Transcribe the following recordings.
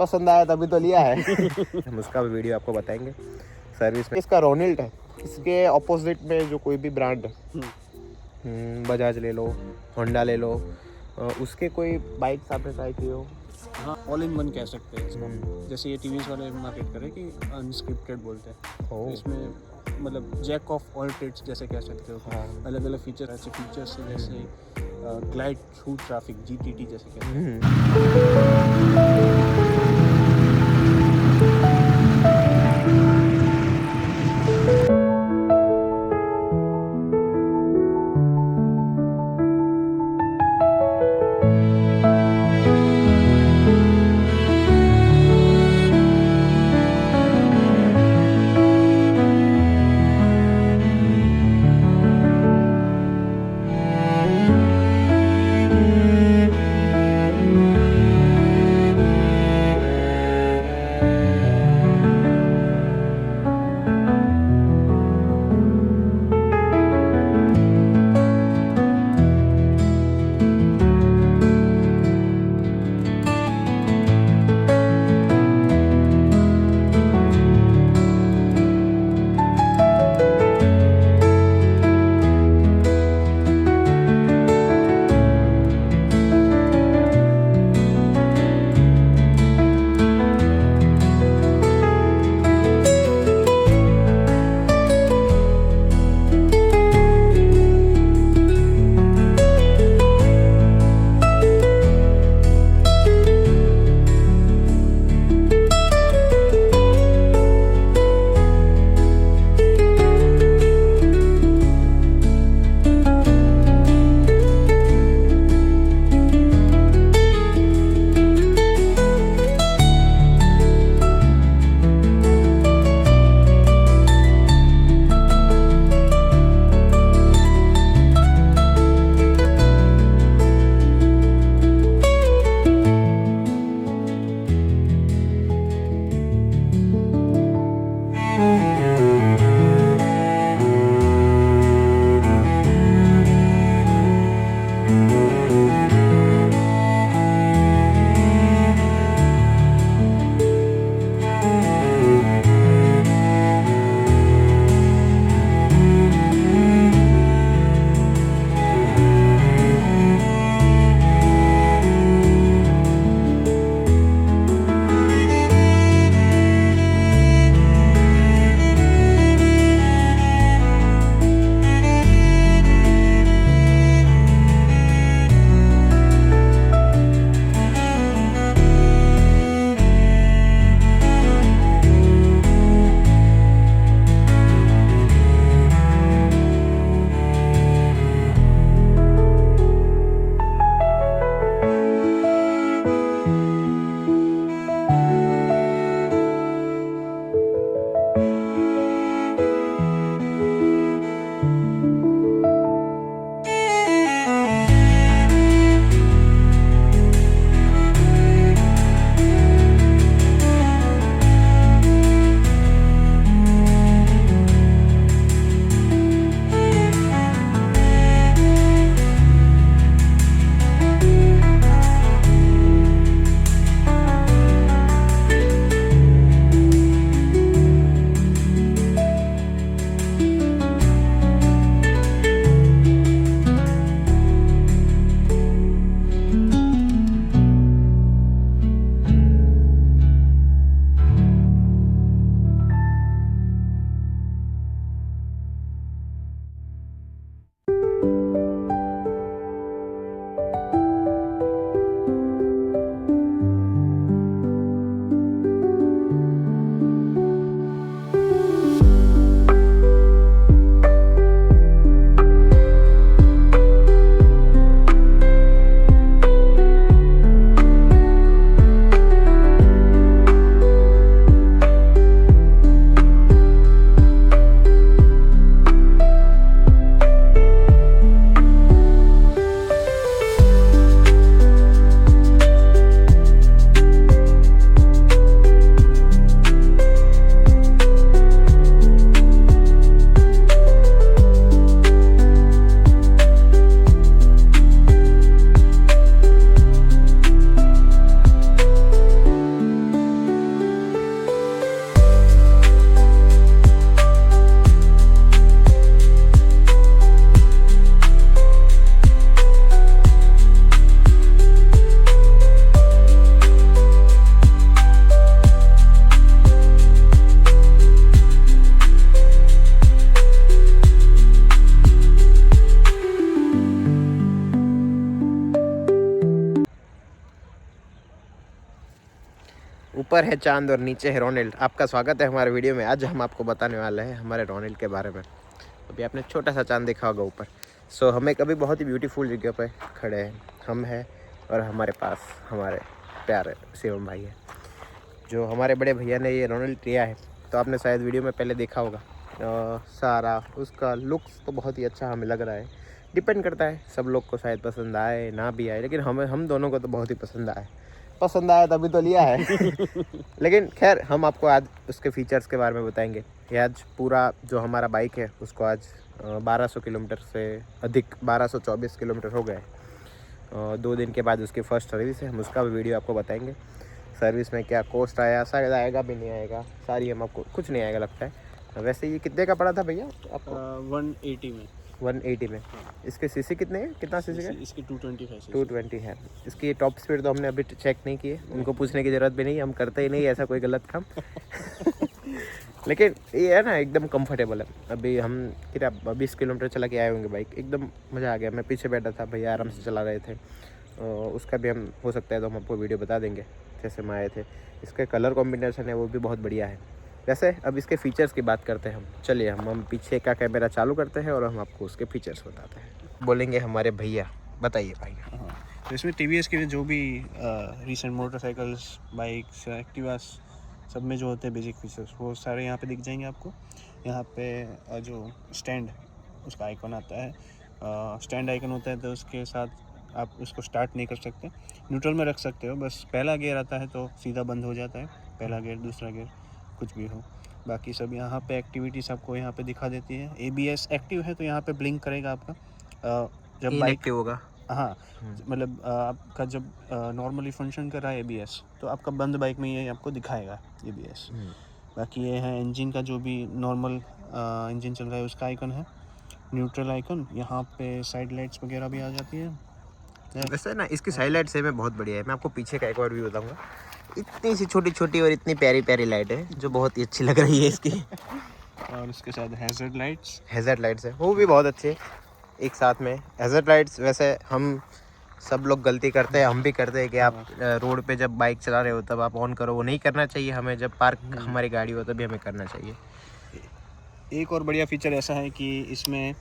पसंद आया तभी तो लिया है। हम उसका भी वीडियो आपको बताएंगे। सर्विस में इसका रोनिल्ट है, इसके ऑपोजिट में जो कोई भी ब्रांड है, बजाज ले लो, होंडा ले लो, उसके कोई बाइक्स आपने ट्राई किए हो? हाँ, ऑल इन वन कह सकते हैं इसको। जैसे ये टीवीज वाले मार्केट करें कि अनस्क्रिप्टेड बोलते हैं, तो इसमें मतलब जैक ऑफ ऑल ट्रेड्स जैसे कह सकते हो। हाँ। अलग अलग फीचर, ऐसे फीचर्स जैसे ग्लाइड थ्रू ट्रैफिक, जीटीटी जैसे कहते हैं। ऊपर है चांद और नीचे है रोनाल्ड। आपका स्वागत है हमारे वीडियो में। आज हम आपको बताने वाले हैं हमारे रोनाल्ड के बारे में। अभी आपने छोटा सा चांद देखा होगा ऊपर। सो हम एक अभी बहुत ही ब्यूटीफुल जगह पे खड़े हैं। हम हैं और हमारे पास हमारे प्यारे शिवम भाई है, जो हमारे बड़े भैया ने ये रोनाल्ड लिया है। तो आपने शायद वीडियो में पहले देखा होगा। सारा उसका लुक्स तो बहुत ही अच्छा हमें लग रहा है। डिपेंड करता है, सब लोग को शायद पसंद आए ना भी आए, लेकिन हम दोनों को तो बहुत ही पसंद आया तभी तो लिया है। लेकिन खैर हम आपको आज उसके फीचर्स के बारे में बताएंगे। ये आज पूरा जो हमारा बाइक है उसको आज 1200 किलोमीटर से अधिक 1224 किलोमीटर हो गए। 2 दिन के बाद उसकी फ़र्स्ट सर्विस है, हम उसका भी वीडियो आपको बताएंगे। सर्विस में क्या कॉस्ट आया, शायद आएगा भी नहीं आएगा, सारी हम आपको कुछ नहीं आएगा लगता है। वैसे ये कितने का पड़ा था भैया आपको? 180 में। 180 में। इसके सीसी कितने हैं, कितना सीसी का? इसकी 220 है। 220 है। इसकी टॉप स्पीड तो हमने अभी चेक नहीं की है, उनको पूछने की ज़रूरत भी नहीं, हम करते ही नहीं ऐसा कोई गलत काम। लेकिन ये है ना, एकदम कंफर्टेबल है। अभी हम कितना 20 किलोमीटर चला के आए होंगे बाइक, एकदम मज़ा आ गया। मैं पीछे बैठा था, भैया आराम से चला रहे थे। उसका भी हम हो सकता है तो हम आपको वीडियो बता देंगे जैसे हम आए थे। इसका कलर कॉम्बिनेशन है वो भी बहुत बढ़िया है। वैसे अब इसके फीचर्स की बात करते हैं हम। चलिए हम पीछे का कैमरा चालू करते हैं और हम आपको उसके फीचर्स बताते हैं। बोलेंगे हमारे भैया, बताइए भाई। हाँ, तो इसमें टीवीएस के जो भी रिसेंट मोटरसाइकिल्स, बाइक्स, एक्टिवास सब में जो होते हैं बेसिक फीचर्स वो सारे यहाँ पे दिख जाएंगे आपको। यहाँ पे जो स्टैंड उसका आइकन आता है, स्टैंड आइकन होता है, तो उसके साथ आप उसको स्टार्ट नहीं कर सकते, न्यूट्रल में रख सकते हो। बस पहला गियर आता है तो सीधा बंद हो जाता है, पहला गियर दूसरा गियर कुछ भी हो। बाकी सब यहाँ पे एक्टिविटीज़ आपको यहाँ पे दिखा देती है। ABS एक्टिव है तो यहाँ पे ब्लिंक करेगा आपका जब बाइक एक्टिव होगा। हाँ, मतलब आपका जब नॉर्मली फंक्शन कर रहा है ABS तो आपका बंद बाइक में ये आपको दिखाएगा ABS। बाकी ये है इंजन का, जो भी नॉर्मल इंजन चल रहा है उसका आइकन है, न्यूट्रल आइकन। यहाँ पे साइड लाइट्स वगैरह भी आ जाती है। वैसे ना इसकी साइड लाइट से में बहुत बढ़िया है। मैं आपको पीछे का एक और भी बताऊंगा। इतनी सी छोटी छोटी और इतनी प्यारी प्यारी लाइट है जो बहुत ही अच्छी लग रही है इसकी। और उसके साथ हैज़र्ड लाइट्स है, वो भी बहुत अच्छे एक साथ में। हैज़र्ड लाइट्स वैसे हम सब लोग गलती करते हैं, हम भी करते हैं कि आप रोड पे जब बाइक चला रहे हो तब आप ऑन करो, वो नहीं करना चाहिए हमें। जब पार्क हमारी गाड़ी हो तभी हमें करना चाहिए। एक और बढ़िया फीचर ऐसा है कि इसमें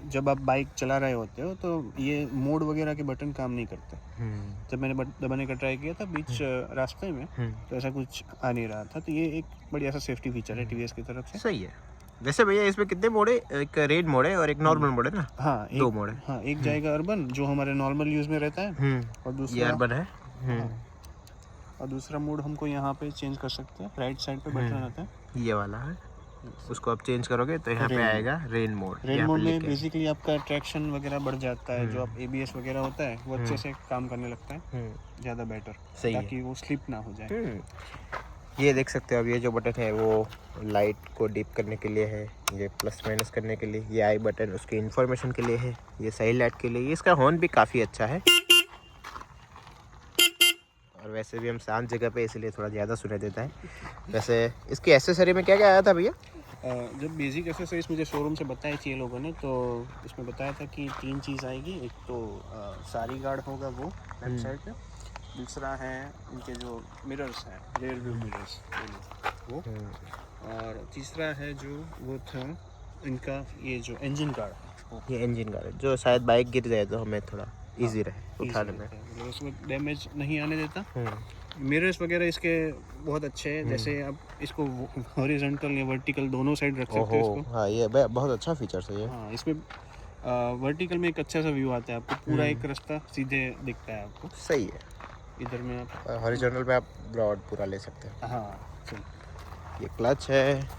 जब आप बाइक चला रहे होते हो तो ये मोड वगैरह के बटन काम नहीं करते। जब मैंने दबाने का ट्राई किया था बीच रास्ते में तो ऐसा कुछ आ नहीं रहा था। तो ये एक बढ़िया सा सेफ्टी फीचर है टीवीएस की तरफ से। सही है। वैसे भैया इसमें कितने मोड है? एक रेड मोड है और एक नॉर्मल मोड है ना? हाँ, 2 मोड है। हाँ, एक जाएगा अर्बन जो हमारे नॉर्मल यूज़ में रहता है, और दूसरा ये अर्बन है। और दूसरा मोड हमको यहाँ पे चेंज कर सकते हैं। राइट साइड पे बटन आता है, ये वाला है, उसको आप चेंज करोगे तो यहाँ पे आएगा रेन मोड। रेन मोड में बेसिकली आपका ट्रैक्शन वगैरह बढ़ जाता है, जो आप ABS वगैरह होता है वो अच्छे से काम करने लगता है, ज़्यादा बेटर, ताकि वो स्लिप ना हो जाए। ये देख सकते हो अब ये जो बटन है वो लाइट को डीप करने के लिए है, ये प्लस माइनस करने के लिए, ये आई बटन उसकी इंफॉर्मेशन के लिए है, ये साइड लाइट के लिए। इसका हॉर्न भी काफ़ी अच्छा है और वैसे भी हम शांत जगह पे इसलिए थोड़ा ज़्यादा सुनाई देता है। वैसे इसकी एसेसरी में क्या क्या आया था भैया? जब बेसिक एक्सेसरीज मुझे शोरूम से बताई थी ये लोगों ने, तो इसमें बताया था कि 3 चीज़ आएगी। एक तो सारी गार्ड होगा वो लेफ्ट साइड पे, दूसरा है इनके जो मिरर्स हैं, रियर व्यू मिरर्स वो, और तीसरा है जो वो था इनका ये जो इंजन गार्ड। ये इंजन गार्ड जो शायद बाइक गिर जाए तो हमें थोड़ा इजी रहे उठाने में, मतलब उसमें डैमेज नहीं आने देता। मिरर्स वगैरह इसके बहुत अच्छे हैं, जैसे आप इसको हॉरिजॉन्टल या वर्टिकल दोनों साइड रख सकते हो इसको। हाँ, ये बहुत अच्छा फीचर है ये। हाँ, इसमें वर्टिकल में एक अच्छा सा व्यू आता है आपको, पूरा एक रास्ता सीधे दिखता है आपको। सही है। इधर में आप हॉरिजॉन्टल पे आप ब्रॉड पूरा ले सकते हैं। हाँ, सही। ये क्लच है,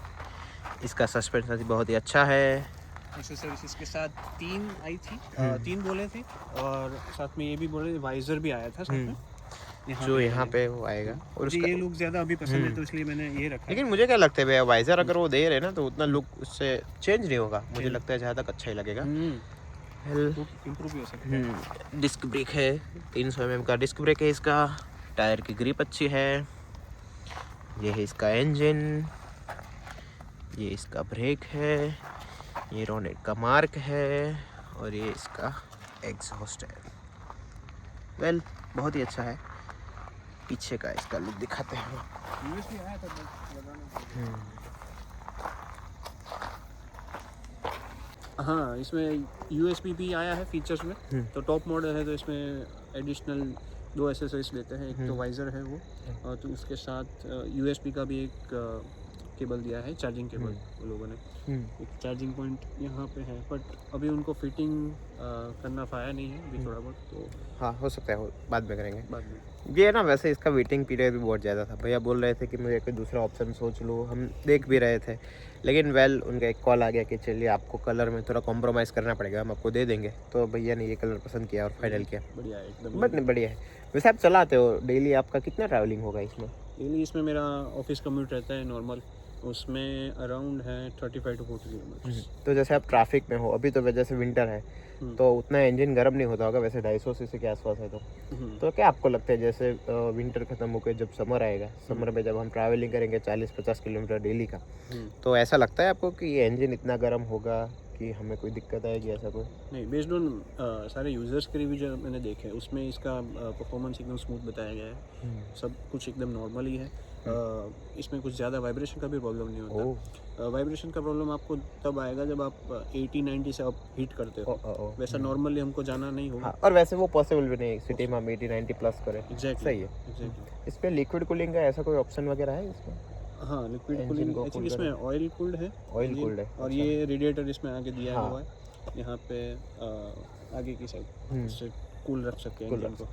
इसका सस्पेंशन बहुत ही अच्छा है। एक्सेसरीज इसके साथ 3 आई थी, 3 बोले थे, और साथ में ये भी बोले वाइजर भी आया था साथ में, जो यहाँ पे वो आएगा। और उसका ये लुक ज़्यादा अभी पसंद है तो इसलिए मैंने ये रखा। लेकिन मुझे क्या लगता है भैया, वाइजर अगर वो दे रहे ना तो उतना लुक उससे चेंज नहीं होगा, मुझे लगता है जहाँ तक अच्छा ही लगेगा। इम्प्रूव भी हो सकता है। डिस्क ब्रेक है, 300 mm का डिस्क ब्रेक है इसका। टायर की ग्रिप अच्छी है। ये है इसका इंजन, ये इसका ब्रेक है, ये रोनेट का मार्क है और ये इसका एग्जॉस्ट है। वेल बहुत ही अच्छा है। पीछे का इसका लुक दिखाते हैं। यूएसबी आया था बस लगाना। हाँ, इसमें यूएसबी भी आया है फीचर्स में। तो टॉप मॉडल है तो इसमें एडिशनल 2 एसेसरीज लेते हैं। एक तो वाइज़र है वो, और तो उसके साथ यूएसबी का भी एक केबल दिया है, चार्जिंग केबल वो लोगों ने। एक चार्जिंग पॉइंट यहाँ पे है, बट अभी उनको फिटिंग करना पाया नहीं है अभी थोड़ा बहुत, तो हाँ हो सकता है, बाद में करेंगे। बाद में। ये ना वैसे इसका वेटिंग पीरियड भी बहुत ज़्यादा था। भैया बोल रहे थे कि मुझे कोई दूसरा ऑप्शन सोच लो, हम देख भी रहे थे, लेकिन उनका एक कॉल आ गया कि चलिए आपको कलर में थोड़ा कॉम्प्रोमाइज़ करना पड़ेगा, हम आपको दे देंगे। तो भैया ने ये कलर पसंद किया और फाइनल किया। बढ़िया है एकदम। बट नहीं, बढ़िया है। वैसे आप चलाते हो डेली, आपका कितना ट्रैवलिंग होगा इसमें? डेली इसमें मेरा ऑफिस कम्यूट रहता है नॉर्मल, उसमें अराउंड है 35 to 40 किलोमीटर। तो जैसे आप ट्रैफिक में हो अभी, तो वजह से विंटर है तो उतना इंजन गर्म नहीं होता होगा, वैसे 250 सीसी के आसपास है तो क्या आपको लगता है जैसे विंटर खत्म होकर जब समर आएगा, समर में जब हम ट्रैवलिंग करेंगे 40-50 किलोमीटर डेली का, तो ऐसा लगता है आपको कि ये इंजन इतना गर्म होगा कि हमें कोई दिक्कत आएगी, ऐसा कोई? नहीं, बेस्ड ऑन सारे यूज़र्स के रिव्यू जो मैंने देखे उसमें इसका परफॉर्मेंस एकदम स्मूथ बताया गया है। सब कुछ एकदम नॉर्मल ही है। इसमें कुछ ज़्यादा वाइब्रेशन का भी प्रॉब्लम नहीं होता। वाइब्रेशन का प्रॉब्लम आपको तब आएगा जब आप 80-90 से आप हीट करते हो। वैसा नॉर्मली हमको जाना नहीं होगा। हाँ, और वैसे वो पॉसिबल भी नहीं सिटी में हम 80-90 प्लस करें। एग्जैक्टली, सही है। एग्जैक्टली। इस पे लिक्विड कूलिंग का ऐसा कोई ऑप्शन वगैरह है इसमें? हाँ, लिक्विड कूलिंग आई थिंक इसमें ऑयल कूल्ड है। ऑयल कूल्ड है, और अच्छा। ये रेडिएटर इसमें आगे दिया हुआ है, यहाँ पे आगे की साइड उससे कूल रख सकते हैं इंजन को।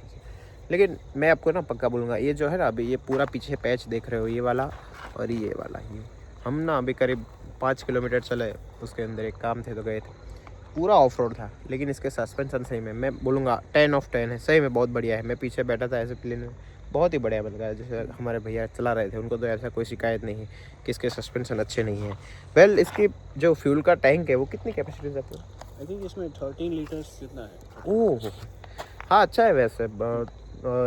लेकिन मैं आपको ना पक्का बोलूँगा, ये जो है ना अभी ये पूरा पीछे पैच देख रहे हो, ये वाला और ये वाला, ये हम ना अभी करीब 5 किलोमीटर चले, उसके अंदर एक काम थे तो गए थे, पूरा ऑफ रोड था, लेकिन इसके सस्पेंशन सही में मैं बोलूँगा 10 of 10 है, सही में बहुत बढ़िया है। मैं पीछे बैठा था ऐसे प्लेन में, बहुत ही बढ़िया बन गया। जैसे हमारे भैया चला रहे थे, उनको तो ऐसा कोई शिकायत नहीं है कि इसके सस्पेंशन अच्छे नहीं हैं। वेल, इसकी जो फ्यूल का टैंक है वो कितनी कैपेसिटी जाती है? आई थिंक इसमें 13 लीटर्स जितना है। ओह हाँ, अच्छा है वैसे।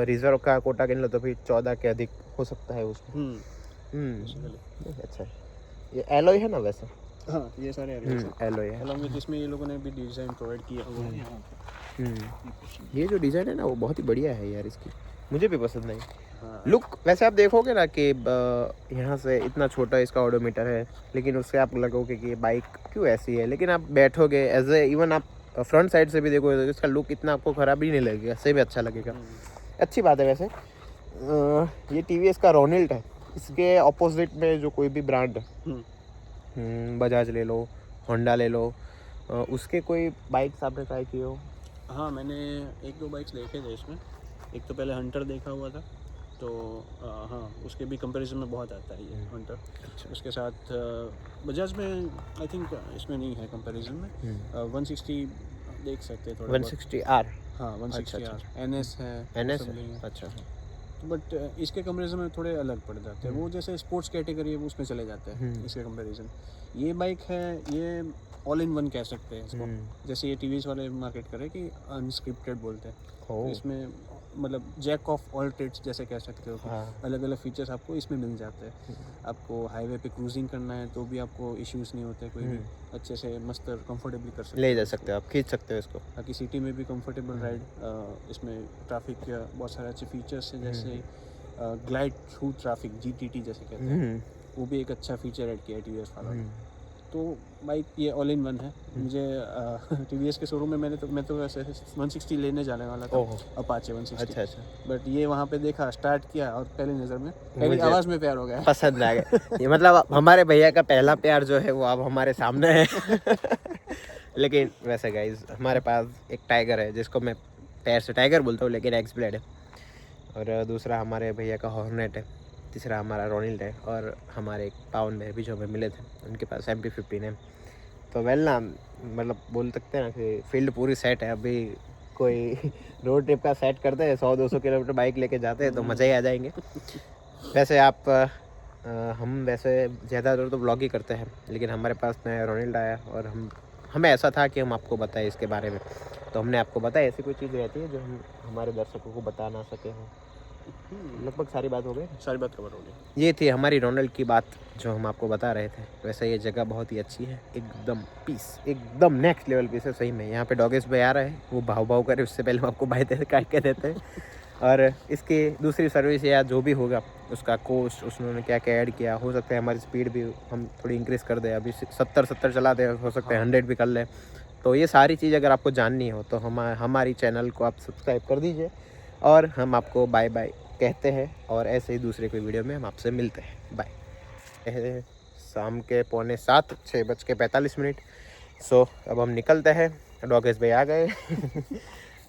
रिजर्व का कोटा गिन लो तो फिर 14 के अधिक हो सकता है उसमें। अच्छा है। ये एलॉय है ना वैसे? हाँ, ये सारे एलॉय है। अलॉन्ग विद इसमें ये लोगों ने भी डिज़ाइन प्रोवाइड किया हुआ है यहाँ पे। ये जो डिज़ाइन है ना वो बहुत ही बढ़िया है यार, इसकी मुझे भी पसंद आई। हाँ। लुक वैसे आप देखोगे ना कि यहाँ से इतना छोटा इसका ऑडोमीटर है, लेकिन उससे आप लगोगे कि ये बाइक क्यों ऐसी है, लेकिन आप बैठोगे एज ए इवन आप फ्रंट साइड से भी देखोगे तो इसका लुक इतना आपको ख़राब ही नहीं लगेगा, सही भी अच्छा लगेगा। अच्छी बात है वैसे। ये टीवीएस का रोनिल्ट है, इसके ऑपोजिट में जो कोई भी ब्रांड है, बजाज ले लो, होंडा ले लो, उसके कोई बाइक्स आपने ट्राई किए हो? हाँ, मैंने 1-2 बाइक्स देखे थे इसमें। एक तो पहले हंटर देखा हुआ था, तो हाँ उसके भी कंपैरिजन में बहुत आता है ये हंटर। अच्छा। उसके साथ बजाज में आई थिंक इसमें नहीं है कंपैरिजन में। 160 देख सकते हैं थोड़ा 160R। हाँ, 160R NS है, NS सब नहीं है। अच्छा। बट इसके कंपैरिजन में थोड़े अलग पड़ जाते हैं। वो जैसे स्पोर्ट्स कैटेगरी है वो उसमें चले जाते हैं इसके कंपैरिजन। ये बाइक है, ये ऑल इन वन कह सकते हैं इसको। जैसे ये टीवीएस वाले मार्केट करे कि अनस्क्रिप्टेड बोलते हैं, तो इसमें मतलब जैक ऑफ ऑल ट्रेड्स जैसे कह सकते हो। हाँ। अलग अलग फीचर्स आपको इसमें मिल जाते हैं। आपको हाईवे पे क्रूजिंग करना है तो भी आपको इश्यूज नहीं होते, कोई भी अच्छे से मस्त कंफर्टेबली कर सकते ले जा सकते हो, आप खींच सकते हो इसको। बाकी सिटी में भी कंफर्टेबल राइड। इसमें ट्रैफिक के बहुत सारे अच्छे फीचर्स हैं, जैसे ग्लाइड थ्रू ट्रैफिक GTT जैसे कहते हैं, वो भी एक अच्छा फीचर ऐड किया है टीवीएस वाला। तो बाइक ये ऑल इन वन है। मुझे टीवीएस के शोरूम में मैं तो वैसे 160 लेने जाने वाला था, अपाचे 160। अच्छा। बट ये वहाँ पे देखा, स्टार्ट किया और पहली नज़र में पहली आवाज़ में प्यार हो गया, पसंद आ गया। ये मतलब हमारे भैया का पहला प्यार जो है वो अब हमारे सामने है। लेकिन वैसे गाइज हमारे पास एक टाइगर है, जिसको मैं पैर से टाइगर बोलता हूँ लेकिन एक्स ब्लेड है, और दूसरा हमारे भैया का हॉर्नेट है, तीसरा हमारा रोनिल्ट है, और हमारे एक पावन भाई भी जो हमें मिले थे उनके पास MP15 है। तो वेल ना, मतलब बोल सकते हैं ना कि फील्ड पूरी सेट है। अभी कोई रोड ट्रिप का सेट करते हैं, 100-200 किलोमीटर बाइक लेके जाते हैं तो मज़े ही आ जाएंगे। वैसे आप हम वैसे ज़्यादातर तो ब्लॉग ही करते हैं, लेकिन हमारे पास नया रोनिल्ट आया और हमें ऐसा था कि हम आपको बताएं इसके बारे में, तो हमने आपको बताया। ऐसी कोई चीज़ रहती है जो हम हमारे दर्शकों को बता ना सके हों? लगभग सारी बात हो गई, सारी बात कवर हो गई। ये थी हमारी रोनल्ड की बात जो हम आपको बता रहे थे। वैसे ये जगह बहुत ही अच्छी है, एकदम पीस, एकदम नेक्स्ट लेवल पीस है सही में। यहाँ पे डॉगेस भाई आ रहे हैं, वो भाव भाव करे, उससे पहले हम आपको बाय काट के देते हैं। और इसकी दूसरी सर्विस या जो भी होगा उसका कोस्ट उसने क्या क्या ऐड किया, हो सकता है हमारी स्पीड भी हम थोड़ी इंक्रीज़ कर दें, अभी 70 चलाते हैं, हो सकता है 100 भी कर लें। तो ये सारी चीज़ अगर आपको जाननी हो तो हमारी चैनल को आप सब्सक्राइब कर दीजिए और हम आपको बाय बाय कहते हैं और ऐसे ही दूसरे कोई वीडियो में हम आपसे मिलते हैं। बाय। शाम के 6:45 6:45। सो अब हम निकलते हैं, डॉगेश भाई आ गए।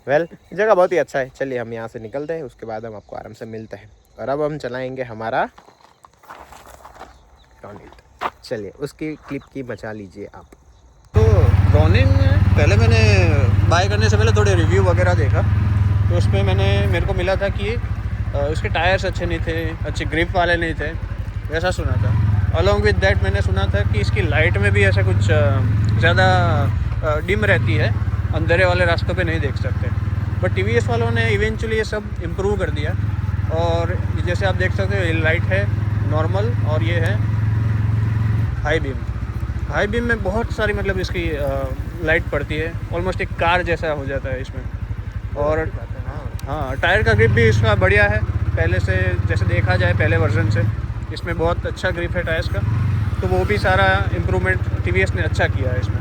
वेल जगह बहुत ही अच्छा है, चलिए हम यहाँ से निकलते हैं, उसके बाद हम आपको आराम से मिलते हैं। और अब हम चलाएंगे हमारा रॉनिल्ट, चलिए उसकी क्लिप की बचा लीजिए आप। तो रॉनिन पहले मैंने बाय करने से पहले थोड़े रिव्यू वगैरह देखा, तो उसमें मेरे को मिला था कि उसके टायर्स अच्छे नहीं थे, अच्छे ग्रिप वाले नहीं थे, वैसा सुना था। अलॉन्ग विद दैट मैंने सुना था कि इसकी लाइट में भी ऐसा कुछ ज़्यादा डिम रहती है, अंधेरे वाले रास्तों पे नहीं देख सकते। बट TVS वालों ने इवेंचुअली ये सब इम्प्रूव कर दिया और जैसे आप देख सकते हो ये लाइट है नॉर्मल और ये है हाई बीम। हाई बीम में बहुत सारी मतलब इसकी लाइट पड़ती है, ऑलमोस्ट एक कार जैसा हो जाता है इसमें। और हाँ, टायर का ग्रिप भी इसका बढ़िया है पहले से, जैसे देखा जाए पहले वर्जन से इसमें बहुत अच्छा ग्रिप है टायर्स का, तो वो भी सारा इम्प्रूवमेंट TVS ने अच्छा किया है इसमें।